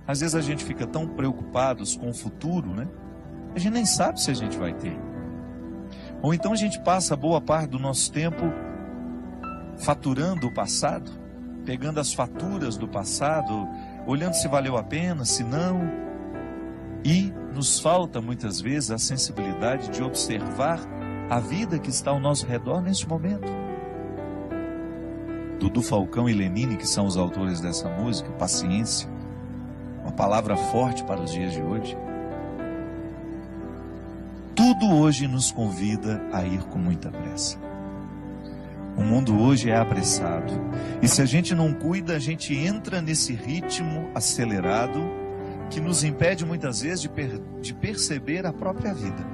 Às vezes a gente fica tão preocupados com o futuro, né? A gente nem sabe se a gente vai ter. Ou então a gente passa boa parte do nosso tempo faturando o passado, pegando as faturas do passado, olhando se valeu a pena, se não. E nos falta muitas vezes a sensibilidade de observar a vida que está ao nosso redor neste momento. Dudu Falcão e Lenine, que são os autores dessa música, paciência, uma palavra forte para os dias de hoje. Tudo hoje nos convida a ir com muita pressa. O mundo hoje é apressado. E se a gente não cuida, a gente entra nesse ritmo acelerado que nos impede muitas vezes de perceber a própria vida.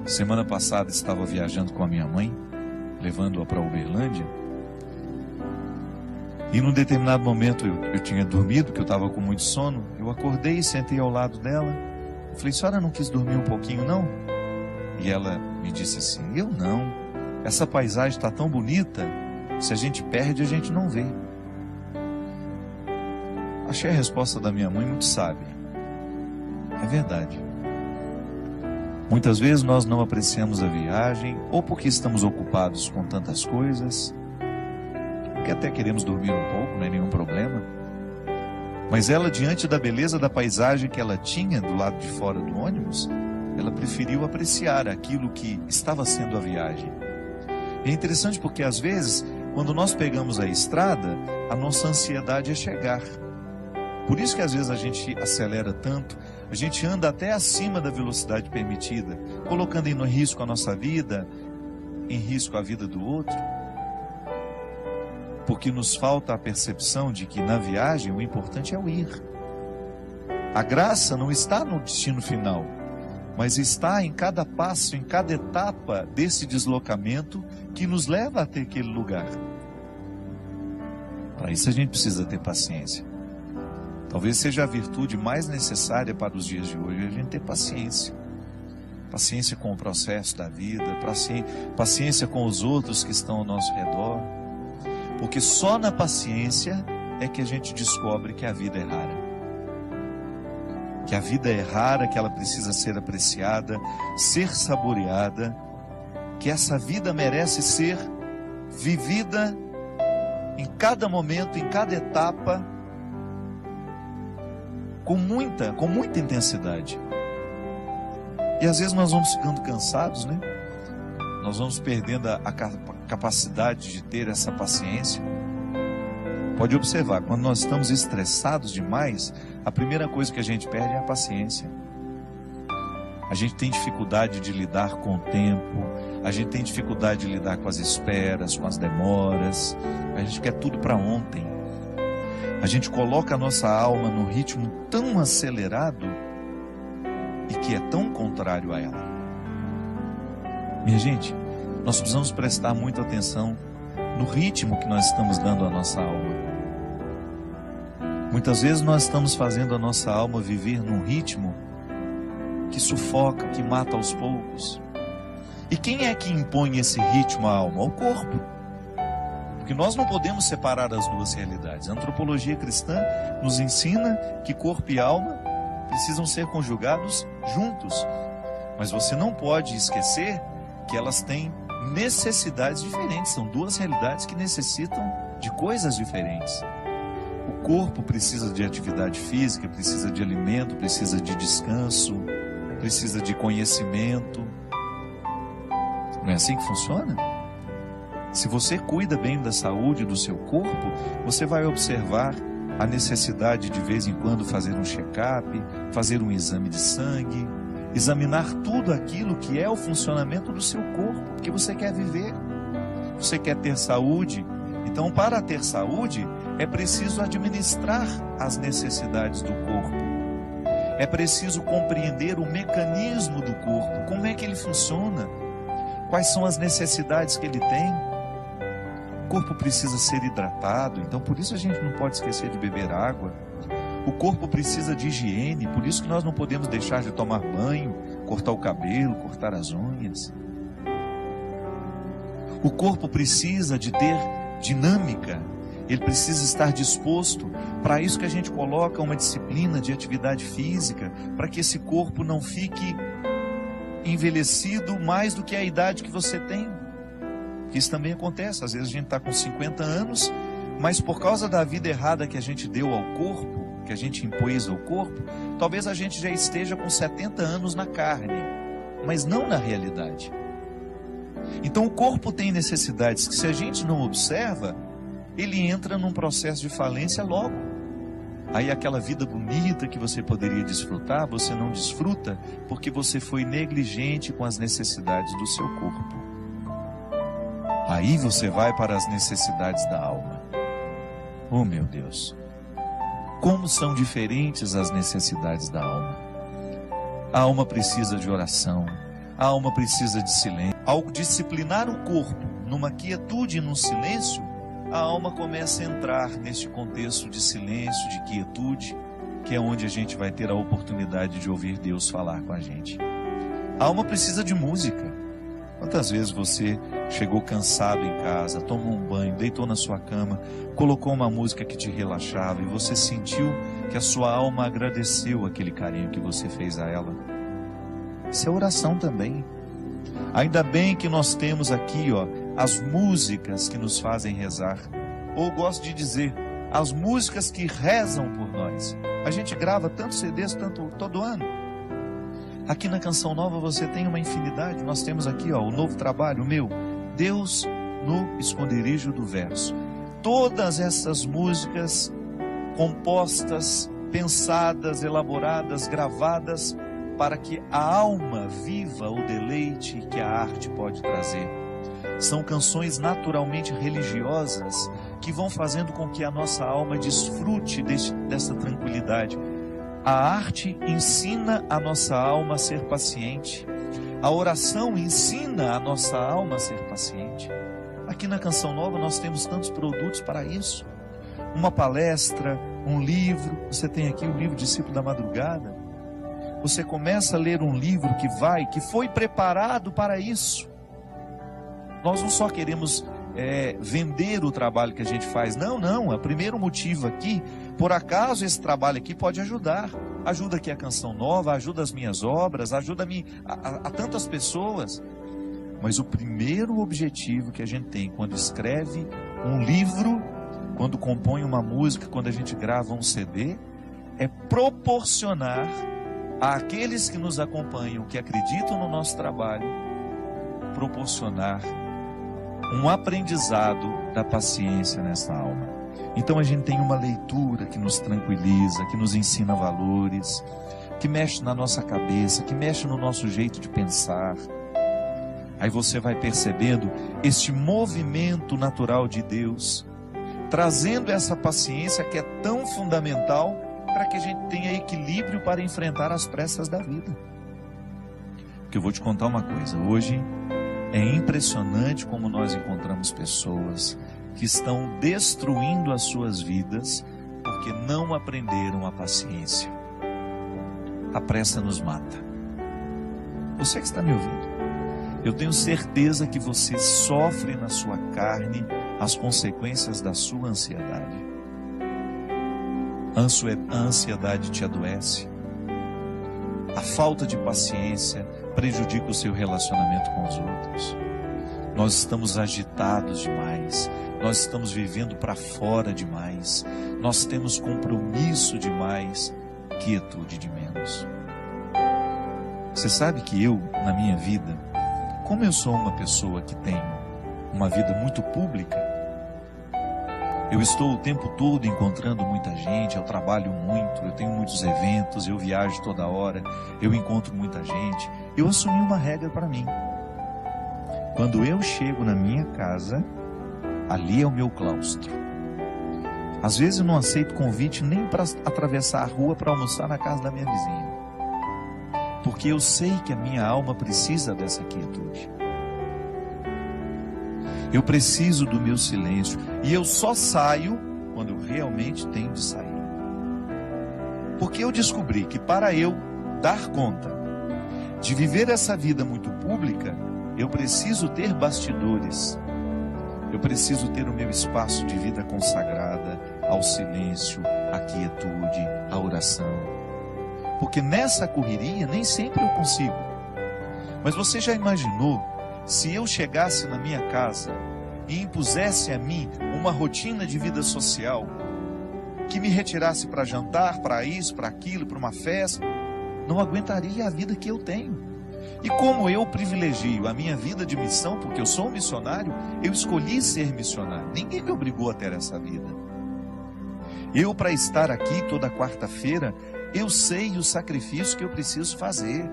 Semana passada estava viajando com a minha mãe, levando-a para Uberlândia. E num determinado momento eu tinha dormido, que eu estava com muito sono. Eu acordei e sentei ao lado dela. Eu falei: senhora não quis dormir um pouquinho não? E ela me disse assim: eu não. Essa paisagem está tão bonita, se a gente perde, a gente não vê. Achei a resposta da minha mãe muito sábia. É verdade. Muitas vezes nós não apreciamos a viagem, ou porque estamos ocupados com tantas coisas, porque até queremos dormir um pouco, não é nenhum problema. Mas ela, diante da beleza da paisagem que ela tinha do lado de fora do ônibus, ela preferiu apreciar aquilo que estava sendo a viagem. E é interessante porque às vezes, quando nós pegamos a estrada, a nossa ansiedade é chegar. Por isso que às vezes a gente acelera tanto, a gente anda até acima da velocidade permitida, colocando em risco a nossa vida, em risco a vida do outro. Porque nos falta a percepção de que na viagem o importante é o ir. A graça não está no destino final, mas está em cada passo, em cada etapa desse deslocamento que nos leva até aquele lugar. Para isso a gente precisa ter paciência. Talvez seja a virtude mais necessária para os dias de hoje, a gente ter paciência. Paciência com o processo da vida, paciência com os outros que estão ao nosso redor. Porque só na paciência é que a gente descobre que a vida é rara. Que a vida é rara, que ela precisa ser apreciada, ser saboreada, que essa vida merece ser vivida em cada momento, em cada etapa, com muita intensidade. E às vezes nós vamos ficando cansados, né? Nós vamos perdendo a capacidade de ter essa paciência. Pode observar, quando nós estamos estressados demais, a primeira coisa que a gente perde é a paciência. A gente tem dificuldade de lidar com o tempo, a gente tem dificuldade de lidar com as esperas, com as demoras, a gente quer tudo para ontem. A gente coloca a nossa alma num ritmo tão acelerado e que é tão contrário a ela. Minha gente, nós precisamos prestar muita atenção no ritmo que nós estamos dando à nossa alma. Muitas vezes nós estamos fazendo a nossa alma viver num ritmo que sufoca, que mata aos poucos. E quem é que impõe esse ritmo à alma? O corpo. Porque nós não podemos separar as duas realidades. A antropologia cristã nos ensina que corpo e alma precisam ser conjugados juntos. Mas você não pode esquecer que elas têm necessidades diferentes. São duas realidades que necessitam de coisas diferentes. O corpo precisa de atividade física, precisa de alimento, precisa de descanso, precisa de conhecimento. Não é assim que funciona? Se você cuida bem da saúde do seu corpo, você vai observar a necessidade de vez em quando fazer um check-up, fazer um exame de sangue, examinar tudo aquilo que é o funcionamento do seu corpo, porque você quer viver, você quer ter saúde. Então, para ter saúde, é preciso administrar as necessidades do corpo. É preciso compreender o mecanismo do corpo, como é que ele funciona, quais são as necessidades que ele tem. O corpo precisa ser hidratado, então por isso a gente não pode esquecer de beber água. O corpo precisa de higiene, por isso que nós não podemos deixar de tomar banho, cortar o cabelo, cortar as unhas. O corpo precisa de ter dinâmica, ele precisa estar disposto. Para isso que a gente coloca uma disciplina de atividade física, para que esse corpo não fique envelhecido mais do que a idade que você tem. Isso também acontece, às vezes a gente está com 50 anos, mas por causa da vida errada que a gente deu ao corpo, que a gente impôs ao corpo, talvez a gente já esteja com 70 anos na carne, mas não na realidade. Então o corpo tem necessidades que, se a gente não observa, ele entra num processo de falência logo. Aí aquela vida bonita que você poderia desfrutar, você não desfruta porque você foi negligente com as necessidades do seu corpo. Aí você vai para as necessidades da alma. Oh meu Deus, como são diferentes as necessidades da alma. A alma precisa de oração, a alma precisa de silêncio. Ao disciplinar o corpo numa quietude e num silêncio, a alma começa a entrar neste contexto de silêncio, de quietude, que é onde a gente vai ter a oportunidade de ouvir Deus falar com a gente. A alma precisa de música. Quantas vezes você chegou cansado em casa, tomou um banho, deitou na sua cama, colocou uma música que te relaxava e você sentiu que a sua alma agradeceu aquele carinho que você fez a ela? Isso é oração também. Ainda bem que nós temos aqui, as músicas que nos fazem rezar. Ou gosto de dizer, as músicas que rezam por nós. A gente grava tantos CDs todo ano. Aqui na Canção Nova você tem uma infinidade. Nós temos aqui o novo trabalho, o meu, Deus no Esconderijo do Verso. Todas essas músicas compostas, pensadas, elaboradas, gravadas, para que a alma viva o deleite que a arte pode trazer. São canções naturalmente religiosas que vão fazendo com que a nossa alma desfrute dessa tranquilidade. A arte ensina a nossa alma a ser paciente. A oração ensina a nossa alma a ser paciente. Aqui na Canção Nova nós temos tantos produtos para isso. Uma palestra, um livro. Você tem aqui o livro Discípulo da Madrugada. Você começa a ler um livro que foi preparado para isso. Nós não só queremos vender o trabalho que a gente faz. Não. O primeiro motivo aqui, por acaso esse trabalho aqui pode ajudar. Ajuda aqui a Canção Nova, ajuda as minhas obras, ajuda-me a tantas pessoas. Mas o primeiro objetivo que a gente tem quando escreve um livro, quando compõe uma música, quando a gente grava um CD, é proporcionar àqueles que nos acompanham, que acreditam no nosso trabalho, proporcionar um aprendizado da paciência nessa alma. Então a gente tem uma leitura que nos tranquiliza, que nos ensina valores, que mexe na nossa cabeça, que mexe no nosso jeito de pensar. Aí você vai percebendo este movimento natural de Deus, trazendo essa paciência que é tão fundamental para que a gente tenha equilíbrio para enfrentar as pressas da vida. Porque eu vou te contar uma coisa, hoje é impressionante como nós encontramos pessoas que estão destruindo as suas vidas porque não aprenderam a paciência. A pressa nos mata. Você que está me ouvindo, eu tenho certeza que você sofre na sua carne as consequências da sua ansiedade. A ansiedade te adoece. A falta de paciência prejudica o seu relacionamento com os outros. Nós estamos agitados demais. Nós estamos vivendo para fora demais. Nós temos compromisso demais, quietude de menos. Você sabe que eu, na minha vida, como eu sou uma pessoa que tem uma vida muito pública, eu estou o tempo todo encontrando muita gente, eu trabalho muito, eu tenho muitos eventos, eu viajo toda hora, eu encontro muita gente. Eu assumi uma regra para mim. Quando eu chego na minha casa, ali é o meu claustro. Às vezes eu não aceito convite nem para atravessar a rua para almoçar na casa da minha vizinha. Porque eu sei que a minha alma precisa dessa quietude. Eu preciso do meu silêncio. E eu só saio quando eu realmente tenho de sair. Porque eu descobri que para eu dar conta de viver essa vida muito pública, eu preciso ter bastidores. Eu preciso ter o meu espaço de vida consagrada ao silêncio, à quietude, à oração. Porque nessa correria nem sempre eu consigo. Mas você já imaginou se eu chegasse na minha casa e impusesse a mim uma rotina de vida social que me retirasse para jantar, para isso, para aquilo, para uma festa? Não aguentaria a vida que eu tenho. E como eu privilegio a minha vida de missão, porque eu sou um missionário, eu escolhi ser missionário. Ninguém me obrigou a ter essa vida. Eu, para estar aqui toda quarta-feira, eu sei o sacrifício que eu preciso fazer.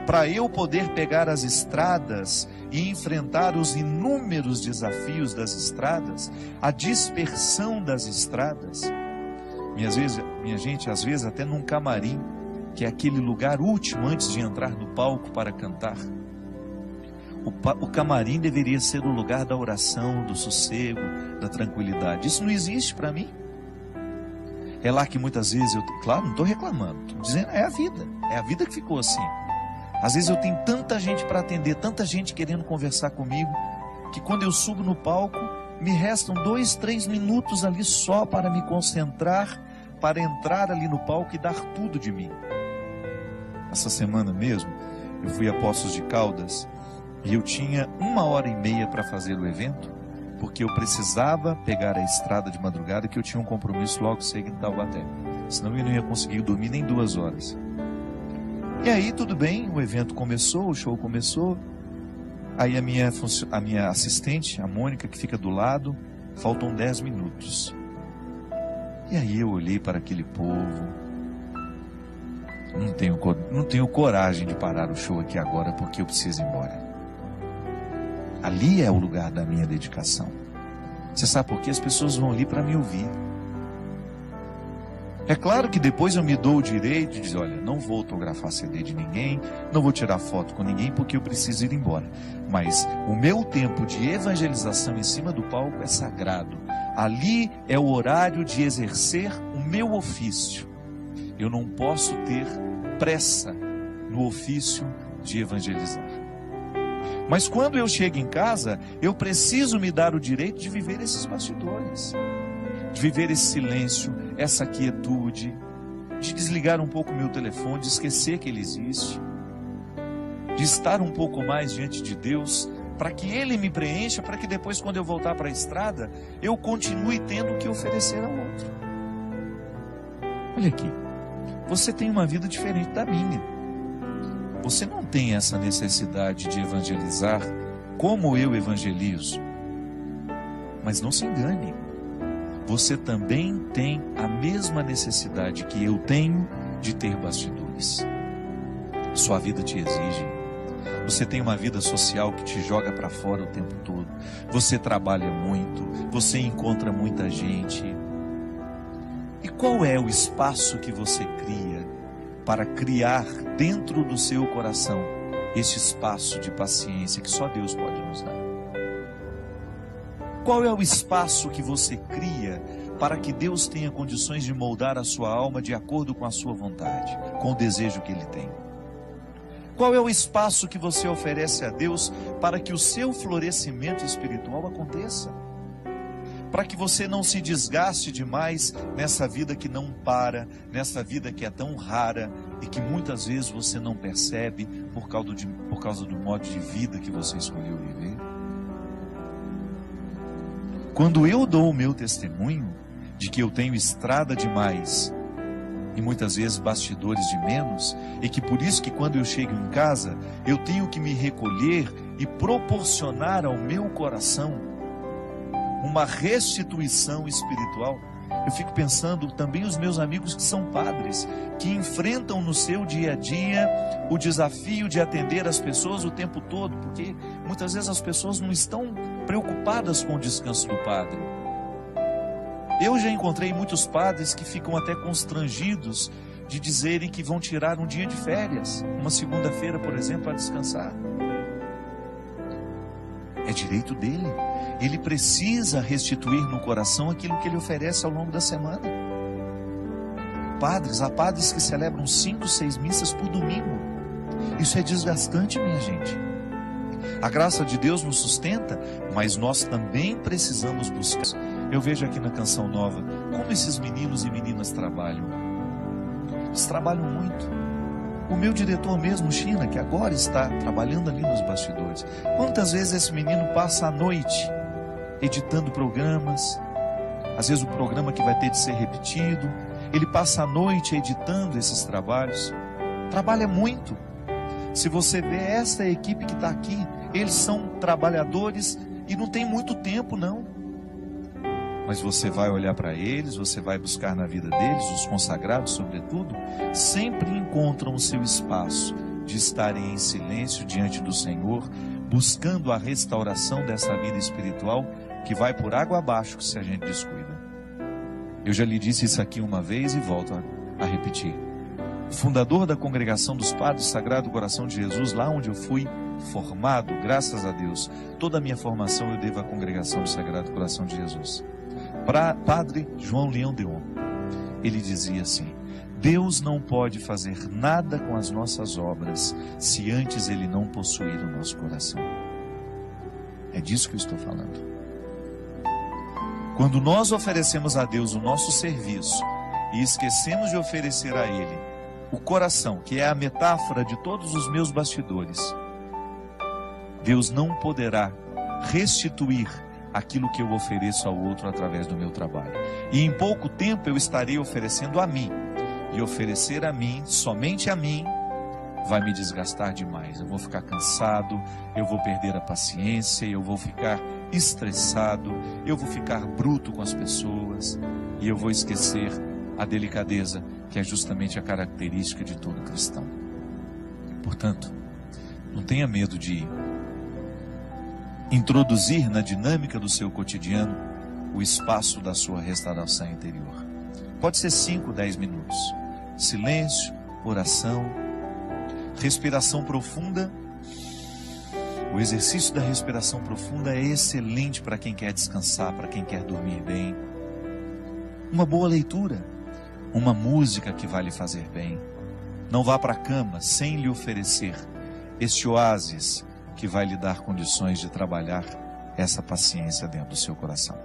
Para eu poder pegar as estradas e enfrentar os inúmeros desafios das estradas, a dispersão das estradas. Minha gente, às vezes até num camarim, que é aquele lugar último antes de entrar no palco para cantar. O camarim deveria ser o lugar da oração, do sossego, da tranquilidade. Isso não existe para mim. É lá que muitas vezes claro, não estou reclamando, estou dizendo, é a vida que ficou assim. Às vezes eu tenho tanta gente para atender, tanta gente querendo conversar comigo, que quando eu subo no palco, me restam 2, 3 minutos ali só para me concentrar, para entrar ali no palco e dar tudo de mim. Essa semana mesmo, eu fui a Poços de Caldas e eu tinha 1h30 para fazer o evento, porque eu precisava pegar a estrada de madrugada, que eu tinha um compromisso logo cedo em Taubaté. Senão eu não ia conseguir dormir nem 2 horas. E aí tudo bem, o evento começou, o show começou. Aí a minha assistente, a Mônica, que fica do lado, faltam 10 minutos. E aí eu olhei para aquele povo. Não tenho coragem de parar o show aqui agora, porque eu preciso ir embora. Ali é o lugar da minha dedicação. Você sabe por quê? As pessoas vão ali para me ouvir. É claro que depois eu me dou o direito de dizer, olha, não vou autografar CD de ninguém, não vou tirar foto com ninguém, porque eu preciso ir embora. Mas o meu tempo de evangelização em cima do palco é sagrado. Ali é o horário de exercer o meu ofício. Eu não posso ter pressa no ofício de evangelizar. Mas quando eu chego em casa, eu preciso me dar o direito de viver esses bastidores, de viver esse silêncio, essa quietude, de desligar um pouco o meu telefone, de esquecer que ele existe, de estar um pouco mais diante de Deus, para que Ele me preencha, para que depois, quando eu voltar para a estrada, eu continue tendo o que oferecer ao outro. Olha aqui, você tem uma vida diferente da minha. Você não tem essa necessidade de evangelizar como eu evangelizo. Mas não se engane, você também tem a mesma necessidade que eu tenho de ter bastidores. Sua vida te exige. Você tem uma vida social que te joga para fora o tempo todo. Você trabalha muito, você encontra muita gente. E qual é o espaço que você cria para criar dentro do seu coração esse espaço de paciência que só Deus pode nos dar? Qual é o espaço que você cria para que Deus tenha condições de moldar a sua alma de acordo com a sua vontade, com o desejo que Ele tem? Qual é o espaço que você oferece a Deus para que o seu florescimento espiritual aconteça? Para que você não se desgaste demais nessa vida que não para, nessa vida que é tão rara e que muitas vezes você não percebe por causa do modo de vida que você escolheu viver. Quando eu dou o meu testemunho de que eu tenho estrada demais e muitas vezes bastidores de menos, e que por isso que quando eu chego em casa, eu tenho que me recolher e proporcionar ao meu coração uma restituição espiritual. Eu fico pensando também os meus amigos que são padres, que enfrentam no seu dia a dia o desafio de atender as pessoas o tempo todo, porque muitas vezes as pessoas não estão preocupadas com o descanso do padre. Eu já encontrei muitos padres que ficam até constrangidos de dizerem que vão tirar um dia de férias, uma segunda-feira, por exemplo, para descansar. É direito dele. Ele precisa restituir no coração aquilo que ele oferece ao longo da semana. Há padres que celebram 5, 6 missas por domingo. Isso é desgastante, minha gente. A graça de Deus nos sustenta, mas nós também precisamos buscar. Eu vejo aqui na Canção Nova como esses meninos e meninas trabalham. Eles trabalham muito. O meu diretor mesmo, China, que agora está trabalhando ali nos bastidores. Quantas vezes esse menino passa a noite editando programas, às vezes o programa que vai ter de ser repetido, ele passa a noite editando esses trabalhos, trabalha muito. Se você vê essa equipe que está aqui, eles são trabalhadores e não tem muito tempo não, mas você vai olhar para eles, você vai buscar na vida deles, os consagrados sobretudo, sempre encontram o seu espaço de estarem em silêncio diante do Senhor, buscando a restauração dessa vida espiritual que vai por água abaixo se a gente descuida. Eu já lhe disse isso aqui uma vez e volto a repetir. Fundador da Congregação dos Padres Sagrado Coração de Jesus, lá onde eu fui formado, graças a Deus, toda a minha formação eu devo à Congregação do Sagrado Coração de Jesus. Padre João Leão Deon, ele dizia assim: Deus não pode fazer nada com as nossas obras se antes Ele não possuir o nosso coração. É disso que eu estou falando. Quando nós oferecemos a Deus o nosso serviço e esquecemos de oferecer a Ele o coração, que é a metáfora de todos os meus bastidores, Deus não poderá restituir aquilo que eu ofereço ao outro através do meu trabalho. E em pouco tempo eu estarei oferecendo a mim. E oferecer a mim, somente a mim, vai me desgastar demais. Eu vou ficar cansado, eu vou perder a paciência, eu vou ficar estressado, eu vou ficar bruto com as pessoas e eu vou esquecer a delicadeza, que é justamente a característica de todo cristão. Portanto, não tenha medo de introduzir na dinâmica do seu cotidiano o espaço da sua restauração interior. Pode ser 5, 10 minutos. Silêncio, oração, respiração profunda. O exercício da respiração profunda é excelente para quem quer descansar, para quem quer dormir bem. Uma boa leitura, uma música que vai lhe fazer bem. Não vá para a cama sem lhe oferecer este oásis que vai lhe dar condições de trabalhar essa paciência dentro do seu coração.